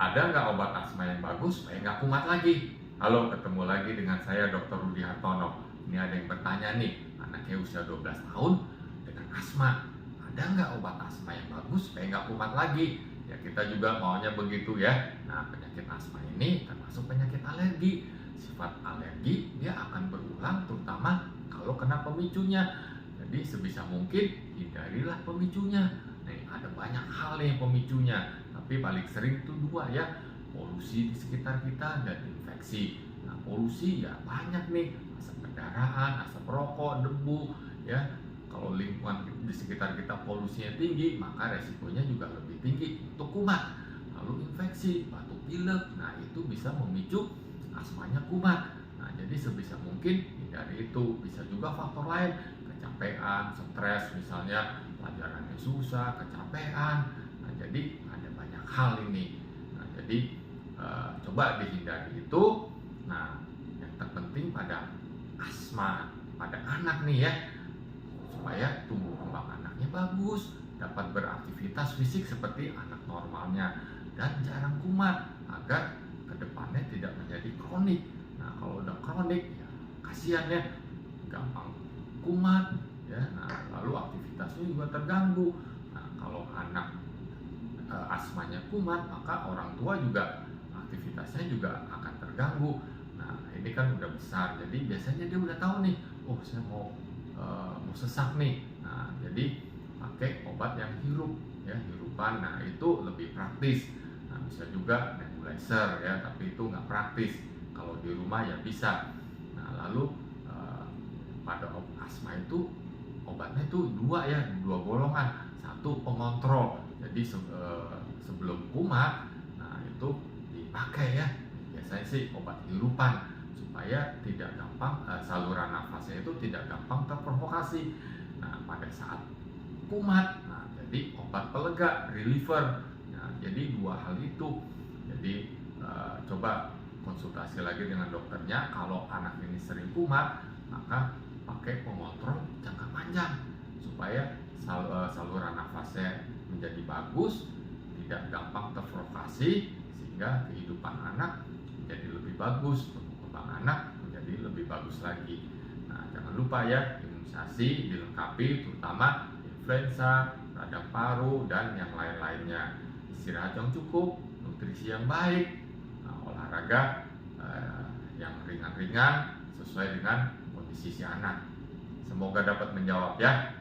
Ada nggak obat asma yang bagus supaya nggak kumat lagi? Halo, ketemu lagi dengan saya Dr. Rudi Hartono. Ini ada yang bertanya nih, anaknya usia 12 tahun dengan asma. Ada nggak obat asma yang bagus supaya nggak kumat lagi? Ya kita juga maunya begitu ya. Nah, penyakit asma ini termasuk penyakit alergi. Sifat alergi dia akan berulang terutama kalau kena pemicunya. Jadi sebisa mungkin hindarilah pemicunya. Nih, ada banyak hal yang pemicunya, tapi paling sering itu dua ya, polusi di sekitar kita dan infeksi. Nah, polusi ya banyak nih, asap kendaraan, asap rokok, debu ya. Kalau lingkungan di sekitar kita polusinya tinggi, maka resikonya juga lebih tinggi untuk kumat. Lalu infeksi, batuk pilek, nah itu bisa memicu asmanya kumat. Nah, jadi sebisa mungkin hindari itu. Bisa juga faktor lain, kecapean, stres misalnya, pelajarannya susah, kecapean. Nah, jadi ada banyak hal ini. Nah, jadi coba dihindari itu. Nah, yang terpenting pada asma pada anak nih ya, supaya tumbuh kembang anaknya bagus, dapat beraktivitas fisik seperti anak normalnya, dan jarang kumat agar kedepannya tidak menjadi kronik. Nah, kalau udah kronik ya kasihan ya, gampang kumat ya. Nah, lalu aktivitasnya juga terganggu. Nah, kalau anak asmanya kumat, maka orang tua juga aktivitasnya juga akan terganggu. Nah, ini kan udah besar, jadi biasanya dia udah tahu nih, oh saya mau sesak nih. Nah, jadi pakai obat yang hirup ya, hirupan. Nah, itu lebih praktis. Nah, bisa juga nebulizer ya, tapi itu nggak praktis. Kalau di rumah ya bisa. Nah, lalu pada asma itu obatnya itu dua ya, dua golongan. Satu pengontrol, jadi sebelum kumat, nah itu dipakai ya, biasanya sih obat hirupan supaya tidak gampang, saluran nafasnya itu tidak gampang terprovokasi. Nah, pada saat kumat, nah jadi obat pelega, reliever. Nah, jadi dua hal itu. Jadi coba konsultasi lagi dengan dokternya. Kalau anak ini sering kumat, maka pakai pengontrol jangka panjang supaya saluran nafasnya menjadi bagus, tidak gampang terprovokasi, sehingga kehidupan anak menjadi lebih bagus, tumbuh kembang anak menjadi lebih bagus lagi. Nah, jangan lupa ya, imunisasi dilengkapi, terutama influenza, radang paru, dan yang lain-lainnya. Istirahat yang cukup, nutrisi yang baik, olahraga yang ringan-ringan sesuai dengan kondisi si anak. Semoga dapat menjawab ya.